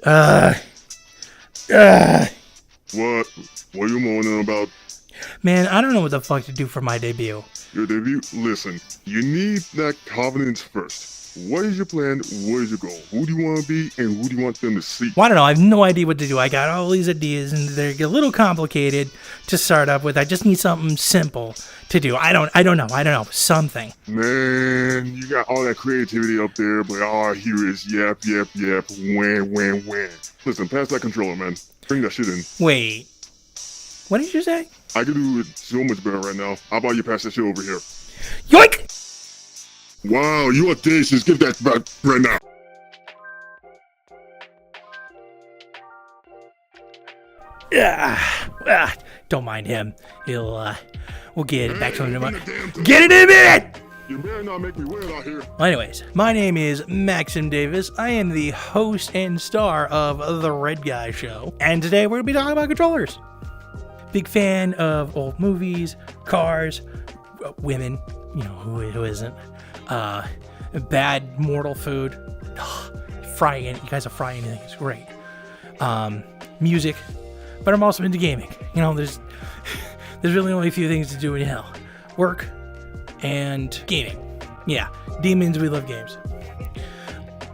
Uh, uh, What? What are you moaning about? Man, I don't know what the fuck to do for my debut. Your debut? Listen, you need that confidence first. What is your plan? What is your goal? Who do you want to be and who do you want them to see? Well, I don't know. I have no idea what to do. I got all these ideas and they're a little complicated to start up with. I just need something simple to do. I don't know. Something. Man, you got all that creativity up there, but all I hear is yap, wham. Listen, pass that controller, man. Bring that shit in. Wait. What did you say? I can do it so much better right now. How about you pass that shit over here? Yoink! Wow, you audacious. Give that back right now. Don't mind him. We'll get it back to him tomorrow. Get it in a minute! You better not make me wait out here. Well, anyways, my name is Maxim Davis. I am the host and star of The Red Guy Show. And today we're going to be talking about controllers. Big fan of old movies, cars, women, you know, who isn't? Bad mortal food. Fry anything. You guys will fry anything. It's great. Music. But I'm also into gaming. You know, there's really only a few things to do in hell. Work and gaming. Yeah, demons, we love games.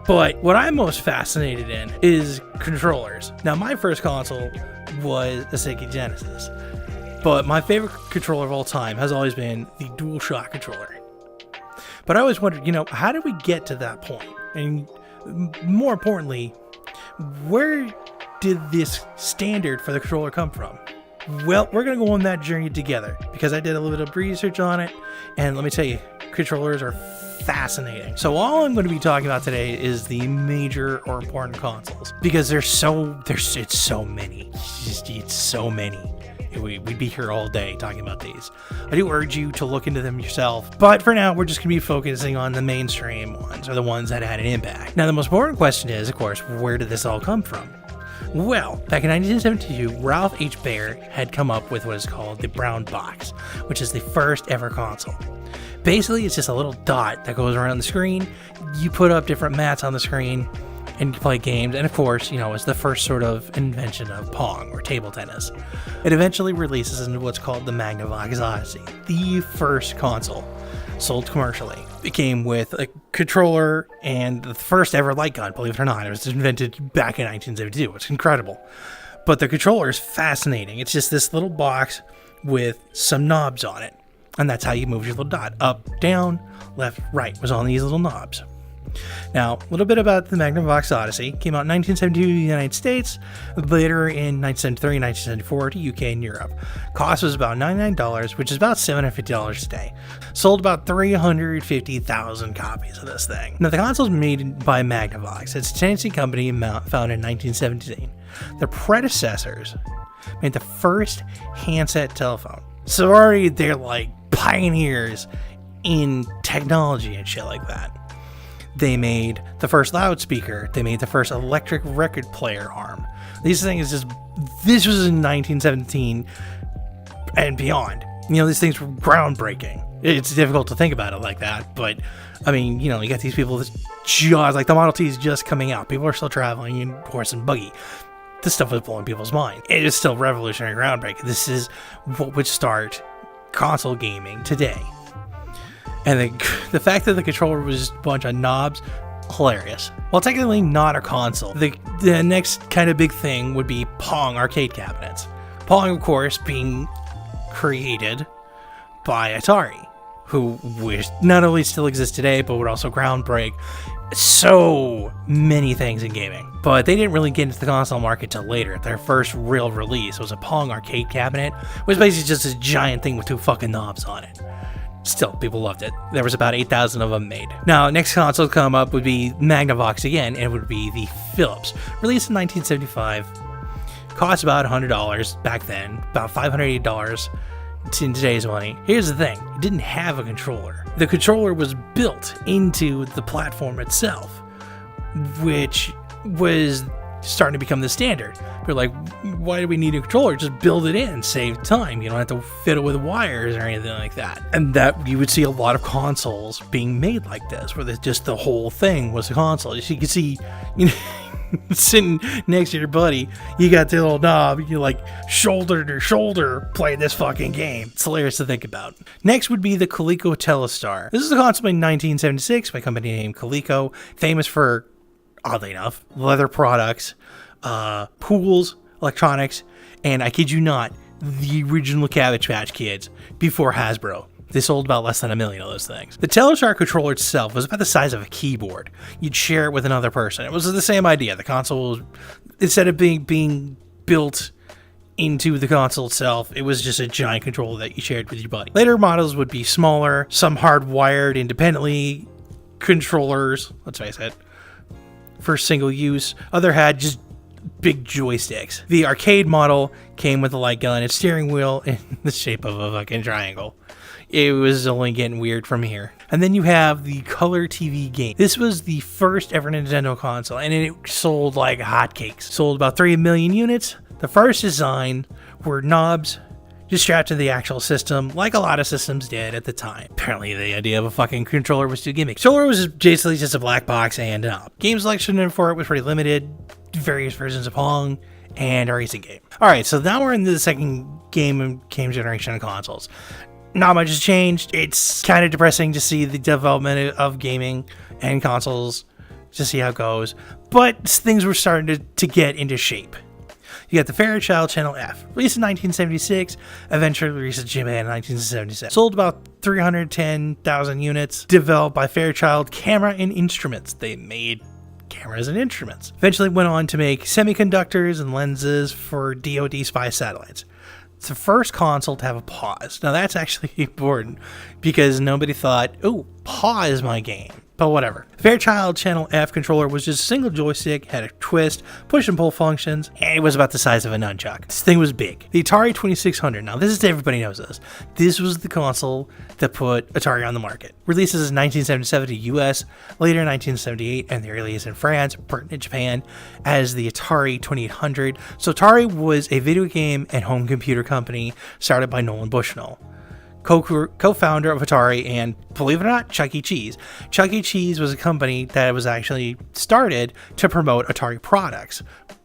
But what I'm most fascinated in is controllers. Now, my first console was a Sega Genesis. But my favorite controller of all time has always been the DualShock controller. But I always wondered, you know, how did we get to that point? And more importantly, where did this standard for the controller come from? Well, we're going to go on that journey together because I did a little bit of research on it. And let me tell you, controllers are fascinating. So all I'm going to be talking about today is the major or important consoles because it's so many. It's so many. We'd be here all day talking about these. I do urge you to look into them yourself, but for now, we're just going to be focusing on the mainstream ones, or the ones that had an impact. Now, the most important question is, of course, where did this all come from? Well, back in 1972, Ralph H. Baer had come up with what is called the brown box, which is the first ever console. Basically, it's just a little dot that goes around the screen. You put up different mats on the screen, and you play games, and of course, you know, it's the first sort of invention of Pong, or table tennis. It eventually releases into what's called the Magnavox Odyssey, the first console sold commercially. It came with a controller and the first ever light gun, believe it or not. It was invented back in 1972. It's incredible. But the controller is fascinating. It's just this little box with some knobs on it, and that's how you move your little dot. Up, down, left, right was on these little knobs. Now, a little bit about the Magnavox Odyssey. Came out in 1972 in the United States, later in 1973 and 1974 to UK and Europe. Cost was about $99, which is about $750 today. Sold about 350,000 copies of this thing. Now, the console is made by Magnavox. It's a Tennessee company founded in 1917. The predecessors made the first handset telephone. So already they're like pioneers in technology and shit like that. They made the first loudspeaker. They made the first electric record player arm. This was in 1917 and beyond. You know, these things were groundbreaking. It's difficult to think about it like that, but I mean, you know, you got these people that just, like the Model T is just coming out. People are still traveling in horse and buggy. This stuff was blowing people's mind. It is still revolutionary, groundbreaking. This is what would start console gaming today. And the fact that the controller was just a bunch of knobs, hilarious. Well, technically not a console. The next kind of big thing would be Pong arcade cabinets. Pong, of course, being created by Atari, who not only still exists today, but would also groundbreak so many things in gaming. But they didn't really get into the console market till later. Their first real release was a Pong arcade cabinet, which was basically just a giant thing with two fucking knobs on it. Still, people loved it. There was about 8,000 of them made. Now, next console to come up would be Magnavox again, and it would be the Philips. Released in 1975. Cost about $100 back then, about $580 in today's money. Here's the thing, it didn't have a controller. The controller was built into the platform itself, which was starting to become the standard. We're like, why do we need a controller? Just build it in, save time. You don't have to fit it with wires or anything like that. And that you would see a lot of consoles being made like this, where just the whole thing was a console. As you can see, you sitting next to your buddy, you got the little knob, you like shoulder to shoulder play this fucking game. It's hilarious to think about. Next would be the Coleco Telstar. This is a console in 1976 by a company named Coleco, famous for, oddly enough, leather products, pools, electronics, and I kid you not, the original Cabbage Patch Kids before Hasbro. They sold about less than 1 million of those things. The Telstar controller itself was about the size of a keyboard. You'd share it with another person. It was the same idea. The console was, instead of being built into the console itself, it was just a giant controller that you shared with your buddy. Later models would be smaller, some hardwired independently controllers, let's face it, for single use. Other had just big joysticks. The arcade model came with a light gun and steering wheel in the shape of a fucking triangle. It was only getting weird from here. And then you have the Color TV game. This was the first ever Nintendo console, and it sold like hotcakes. Sold about 3 million units. The first design were knobs just strapped to the actual system, like a lot of systems did at the time. Apparently the idea of a fucking controller was too gimmick. Controller was basically just a black box and a knob. Game selection for it was pretty limited. Various versions of Pong and a racing game. Alright, so now we're in the second game generation of consoles. Not much has changed. It's kind of depressing to see the development of gaming and consoles, to see how it goes. But things were starting to get into shape. You got the Fairchild Channel F, released in 1976, eventually released in Japan in 1977. Sold about 310,000 units, developed by Fairchild Camera and Instruments. They made cameras and instruments. Eventually went on to make semiconductors and lenses for DoD spy satellites. It's the first console to have a pause. Now that's actually important because nobody thought, oh, pause my game. But whatever. Fairchild Channel F controller was just a single joystick, had a twist, push and pull functions, and it was about the size of a nunchuck. This thing was big. The Atari 2600. Now this is, everybody knows this. This was the console that put Atari on the market. Releases in 1977 to US, later in 1978, and they released in France, Britain, and Japan as the Atari 2800. So Atari was a video game and home computer company started by Nolan Bushnell, co-founder of Atari, and believe it or not, Chuck E. Cheese. Chuck E. Cheese was a company that was actually started to promote Atari products.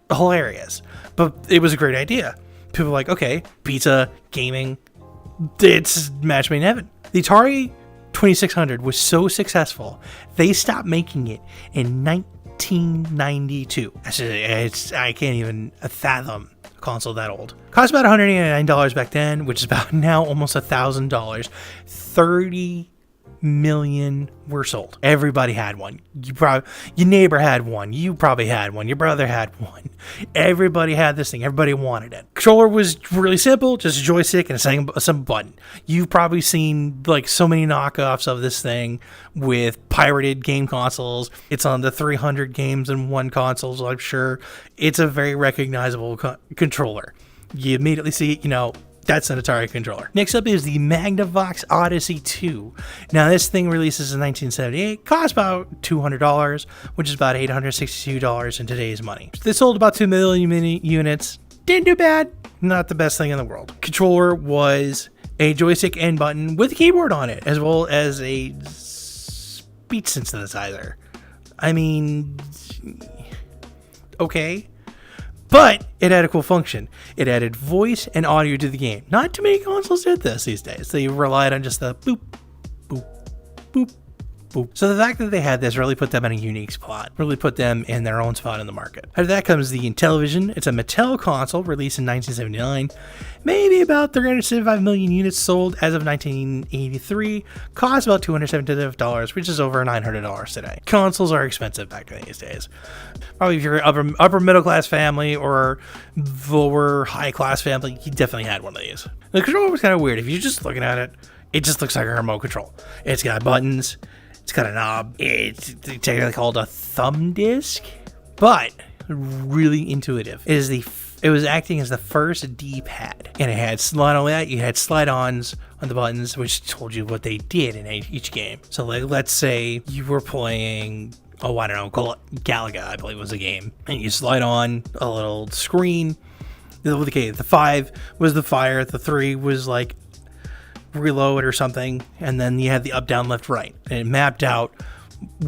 Hilarious. But it was a great idea. People were like, okay, pizza, gaming, it's match made in heaven. The Atari 2600 was so successful, they stopped making it in 1992. I can't even fathom console that old. Cost about $189 back then, which is about now almost $1,000. 30 million were sold. Everybody had one. Your neighbor had one. You probably had one. Your brother had one. Everybody had this thing. Everybody wanted it. Controller was really simple, just a joystick and some button. You've probably seen like so many knockoffs of this thing with pirated game consoles. It's on the 300 games in one console, so I'm sure it's a very recognizable controller. You immediately see, that's an Atari controller. Next up is the Magnavox Odyssey 2. Now, this thing releases in 1978, costs about $200, which is about $862 in today's money. They sold about 2 million units. Didn't do bad. Not the best thing in the world. Controller was a joystick and button with a keyboard on it, as well as a speech synthesizer. I mean, okay. But it had a cool function. It added voice and audio to the game. Not too many consoles did this these days. They relied on just the boop, boop, boop, boop. So the fact that they had this really put them in a unique spot. Really put them in their own spot in the market. After that comes the Intellivision. It's a Mattel console released in 1979. Maybe about 375 million units sold as of 1983. Cost about $275, which is over $900 today. Consoles are expensive back in these days. Probably if you're an upper middle class family or lower high class family, you definitely had one of these. The controller was kind of weird. If you're just looking at it, it just looks like a remote control. It's got buttons. It's got a knob. It's technically called a thumb disc, but really intuitive. It was acting as the first D-pad, and it had not only that, you had slide-ons on the buttons, which told you what they did in each game. So, like, let's say you were playing, Galaga, I believe was the game, and you slide on a little screen. Okay, the 5 was the fire, the 3 was like reload or something, and then you had the up, down, left, right, and it mapped out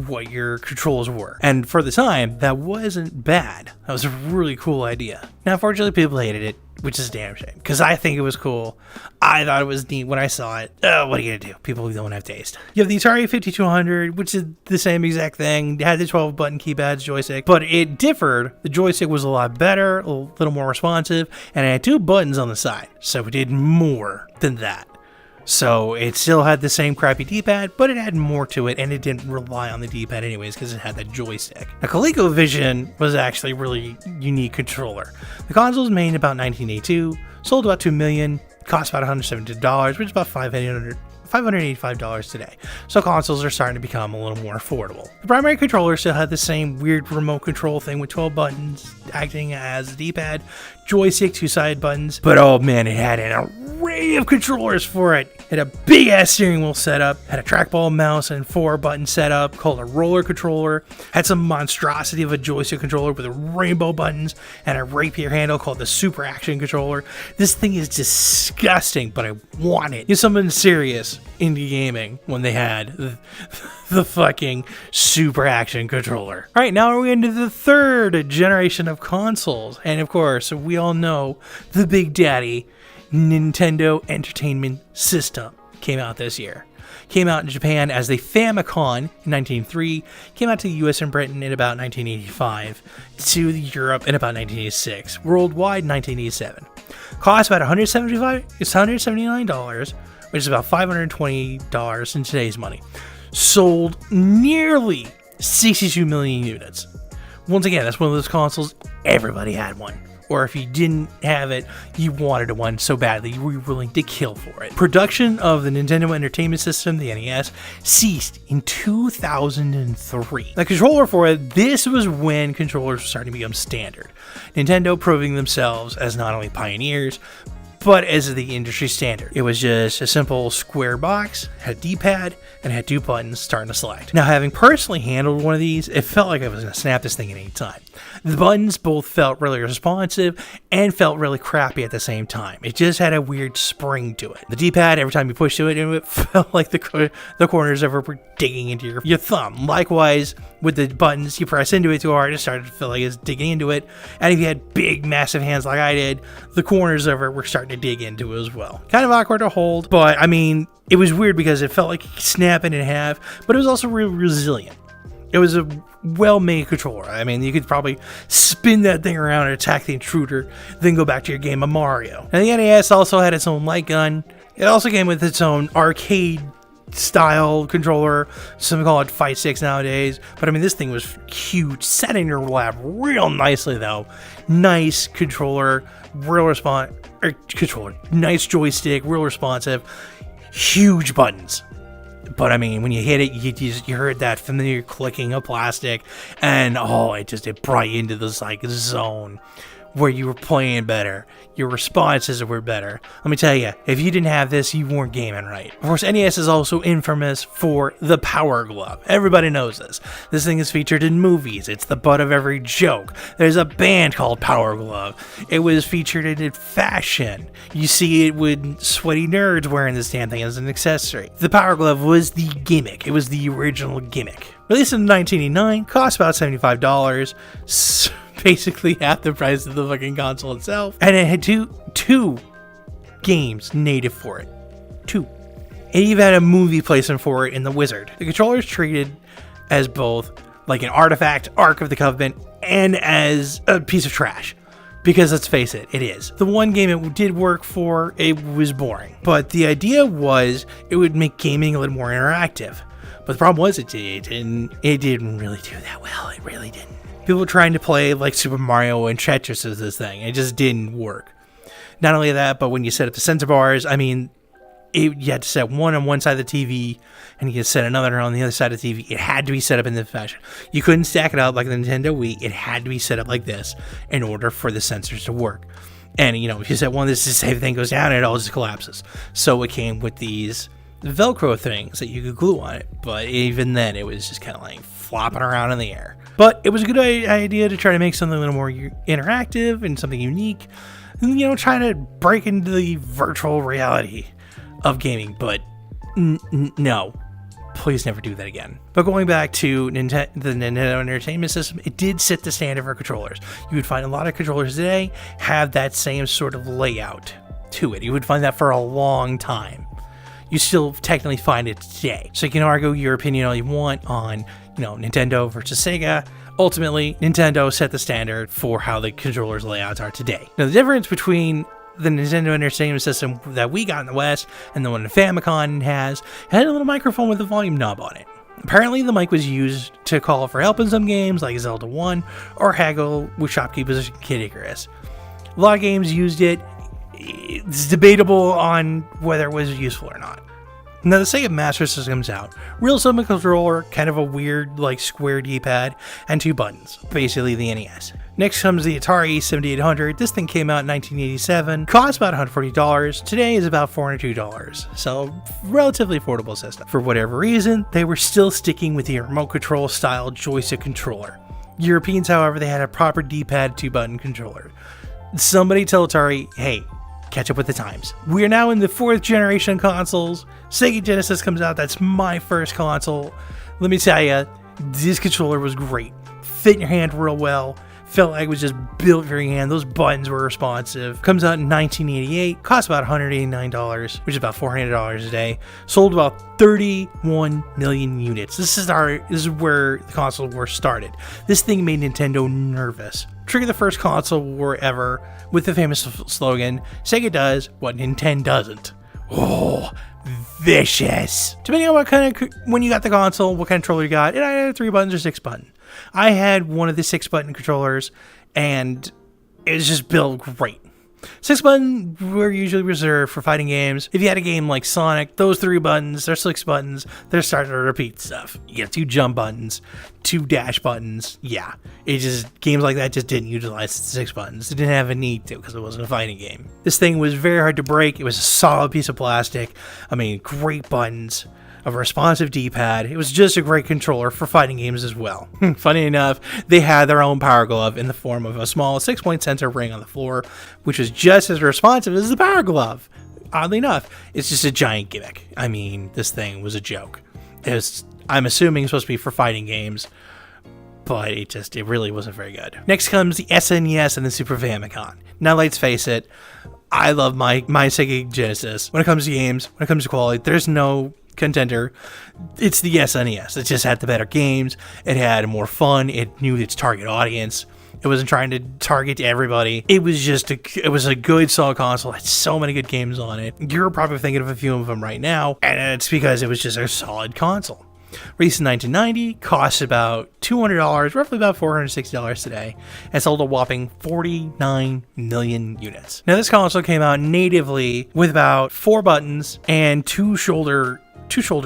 what your controls were. And for the time, that wasn't bad. That was a really cool idea. Now, unfortunately, people hated it, which is a damn shame, because I think it was cool. I thought it was neat when I saw it. What are you gonna do? People don't have taste. You have the Atari 5200, which is the same exact thing. It had the 12-button keypads, joystick, but it differed. The joystick was a lot better, a little more responsive, and it had 2 buttons on the side, so it did more than that. So it still had the same crappy D-pad, but it had more to it, and it didn't rely on the D-pad anyways because it had that joystick. Now, ColecoVision was actually a really unique controller. The console was made in about 1982, sold about $2 million, cost about $170, which is about $585 today. So consoles are starting to become a little more affordable. The primary controller still had the same weird remote control thing with 12 buttons acting as a D-pad, joystick, 2-sided buttons, but oh man, it had an array of controllers for it. It had a big ass steering wheel setup, had a trackball mouse and 4-button setup called a roller controller, had some monstrosity of a joystick controller with rainbow buttons, and a rapier handle called the Super Action controller. This thing is disgusting, but I want it. It's something serious indie gaming when they had the fucking Super Action controller. All right, now we're into the 3rd generation of consoles, and of course, we all know the Big Daddy Nintendo Entertainment System came out this year. Came out in Japan as the Famicom in 1903, came out to the US and Britain in about 1985, to Europe in about 1986, worldwide 1987. Cost about $179, which is about $520 in today's money. Sold nearly 62 million units. Once again, that's one of those consoles, everybody had one. Or if you didn't have it, you wanted one so badly you were willing to kill for it. Production of the Nintendo Entertainment System, the NES, ceased in 2003. The controller for it, this was when controllers were starting to become standard. Nintendo proving themselves as not only pioneers, but as the industry standard. It was just a simple square box, had a D-pad, and had 2 buttons starting to select. Now, having personally handled one of these, it felt like I was going to snap this thing at any time. The buttons both felt really responsive and felt really crappy at the same time. It just had a weird spring to it. The D-pad, every time you pushed to it, it felt like the corners of it were digging into your thumb. Likewise, with the buttons, you press into it too hard, it started to feel like it's digging into it. And if you had big, massive hands like I did, the corners of it were starting to dig into it as well. Kind of awkward to hold, but I mean, it was weird because it felt like snapping in half, but it was also really resilient. It was a well-made controller. I mean, you could probably spin that thing around and attack the intruder, then go back to your game of Mario. And the NES also had its own light gun. It also came with its own arcade style controller. Some call it Fight Sticks nowadays, but I mean, this thing was huge, set in your lap real nicely though. Nice controller, nice joystick, real responsive, huge buttons. But I mean, when you hit it, you heard that familiar clicking of plastic, and it brought you into this like zone where you were playing better. Your responses were better. Let me tell you, if you didn't have this, you weren't gaming right. Of course, NES is also infamous for the Power Glove. Everybody knows this. This thing is featured in movies. It's the butt of every joke. There's a band called Power Glove. It was featured in fashion. You see it with sweaty nerds wearing this damn thing as an accessory. The Power Glove was the gimmick. It was the original gimmick. Released in 1989, cost about $75. Basically half the price of the fucking console itself, and it had two games native for it. 2. It even had a movie placement for it in The Wizard. The controller is treated as both like an artifact, Ark of the Covenant, and as a piece of trash. Because let's face it, it is. The one game it did work for, it was boring. But the idea was it would make gaming a little more interactive. But the problem was it didn't really do that well. It really didn't. People were trying to play like Super Mario and Tetris as this thing. It just didn't work. Not only that, but when you set up the sensor bars, I mean, you had to set one on one side of the TV, and you could set another on the other side of the TV. It had to be set up in this fashion. You couldn't stack it up like the Nintendo Wii. It had to be set up like this in order for the sensors to work. And, you know, if you set one, this thing goes down, and it all just collapses. So it came with these Velcro things that you could glue on it. But even then, it was just kind of like flopping around in the air. But it was a good idea to try to make something a little more interactive and something unique. And, you know, trying to break into the virtual reality of gaming. But no. Please never do that again. But going back to the Nintendo Entertainment System, it did set the standard for controllers. You would find a lot of controllers today have that same sort of layout to it. You would find that for a long time. You still technically find it today. So you can argue your opinion all you want on, Nintendo versus Sega. Ultimately, Nintendo set the standard for how the controllers layouts are today. Now, the difference between the Nintendo Entertainment System that we got in the West and the one the Famicom had a little microphone with a volume knob on it. Apparently, the mic was used to call for help in some games like Zelda 1 or haggle with shopkeepers and Kid Icarus. A lot of games used it. It's debatable on whether it was useful or not. Now, the Sega Master System comes out. Real simple controller, kind of a weird, square D-pad, and 2 buttons. Basically, the NES. Next comes the Atari 7800. This thing came out in 1987. Cost about $140. Today is about $402. So, relatively affordable system. For whatever reason, they were still sticking with the remote control style joystick controller. Europeans, however, they had a proper D-pad 2-button controller. Somebody tell Atari, hey, catch up with the times. We are now in the 4th generation consoles. Sega Genesis comes out. That's my first console. Let me tell you, this controller was great. Fit in your hand real well. Felt like it was just built for your hand. Those buttons were responsive. Comes out in 1988. Cost about $189, which is about $400 a day. Sold about 31 million units. This is where the console war started. This thing made Nintendo nervous. Triggered the first console war ever with the famous slogan, Sega does what Nintendo doesn't. Oh, vicious. Depending on when you got the console, what kind of controller you got, it either had 3 buttons or 6 button. I had one of the 6-button controllers, and it was just built great. 6-button were usually reserved for fighting games. If you had a game like Sonic, those 3 buttons, they're 6 buttons, they're start to repeat stuff. You get 2 jump buttons, 2 dash buttons. Yeah, games like that just didn't utilize the 6 buttons. It didn't have a need to because it wasn't a fighting game. This thing was very hard to break. It was a solid piece of plastic. Great buttons. A responsive D-pad. It was just a great controller for fighting games as well. Funny enough, they had their own power glove in the form of a small 6-point sensor ring on the floor, which was just as responsive as the power glove. Oddly enough, it's just a giant gimmick. This thing was a joke. I'm assuming supposed to be for fighting games, but it really wasn't very good. Next comes the SNES and the Super Famicom. Now let's face it, I love my Sega Genesis. When it comes to games, when it comes to quality, there's no contender. It's the SNES. It just had the better games. It had more fun. It knew its target audience. It wasn't trying to target everybody. It was a good solid console. It had so many good games on it. You're probably thinking of a few of them right now, and it's because it was just a solid console. Released in 1990, costs about $200, roughly about $460 today, and sold a whopping 49 million units. Now, this console came out natively with about 4 buttons and two shoulder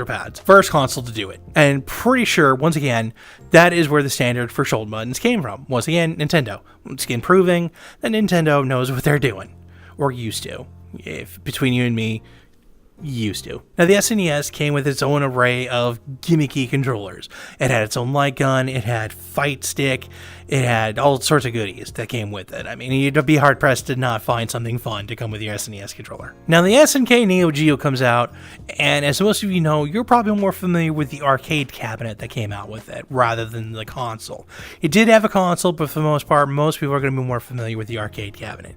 pads. First console to do it. And pretty sure, once again, that is where the standard for shoulder buttons came from. Once again, Nintendo. Once again, proving that Nintendo knows what they're doing. Or used to. If between you and me, used to. Now, the SNES came with its own array of gimmicky controllers. It had its own light gun, it had fight stick, it had all sorts of goodies that came with it. You'd be hard-pressed to not find something fun to come with your SNES controller. Now, the SNK Neo Geo comes out, and as most of you know, you're probably more familiar with the arcade cabinet that came out with it, rather than the console. It did have a console, but for the most part, most people are going to be more familiar with the arcade cabinet.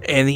And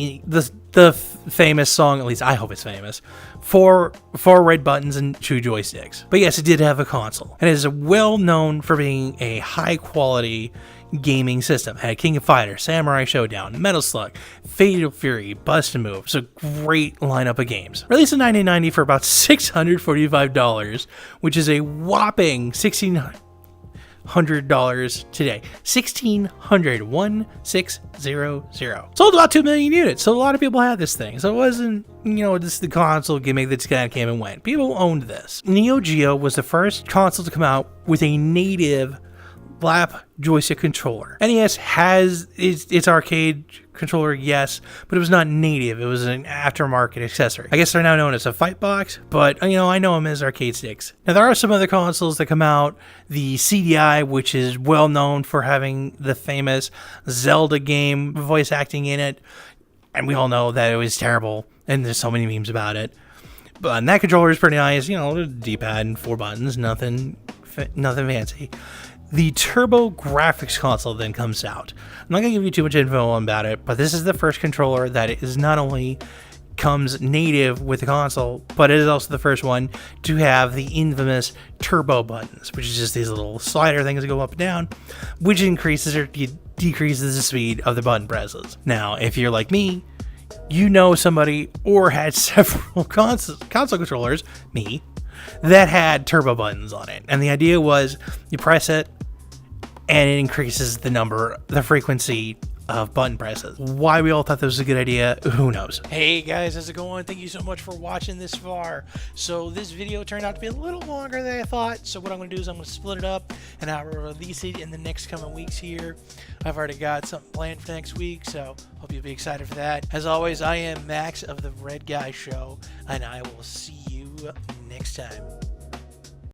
the famous song, at least I hope it's famous, four red buttons and 2 joysticks. But yes, it did have a console. And it is well known for being a high quality gaming system. It had King of Fighters, Samurai Showdown, Metal Slug, Fatal Fury, Bust a Move. It's a great lineup of games. Released in 1990 for about $645, which is a whopping $1,600 today. $1,600. Sold about 2 million units. So a lot of people had this thing. So it wasn't, this the console gimmick that just kind of came and went. People owned this. Neo Geo was the first console to come out with a native lap joystick controller. NES has its arcade controller, yes, but it was not native. It was an aftermarket accessory. I guess they're now known as a fight box, but I know them as arcade sticks. Now, there are some other consoles that come out. The CDI, which is well known for having the famous Zelda game voice acting in it, and we all know that it was terrible, and there's so many memes about it. And that controller is pretty nice, you know, D-pad and 4 buttons, nothing fancy. The Turbo Graphics console then comes out. I'm not going to give you too much info about it, but this is the first controller that is not only comes native with the console, but it is also the first one to have the infamous turbo buttons, which is just these little slider things that go up and down, which increases or decreases the speed of the button presses. Now, if you're like me, you know somebody or had several console controllers, me, that had turbo buttons on it. And the idea was you press it and it increases the frequency of button presses. Why we all thought this was a good idea, who knows? Hey guys, how's it going? Thank you so much for watching this far. So this video turned out to be a little longer than I thought. So what I'm going to do is I'm going to split it up and I will release it in the next coming weeks here. I've already got something planned for next week, so hope you'll be excited for that. As always, I am Max of the Red Guy Show, and I will see you next time.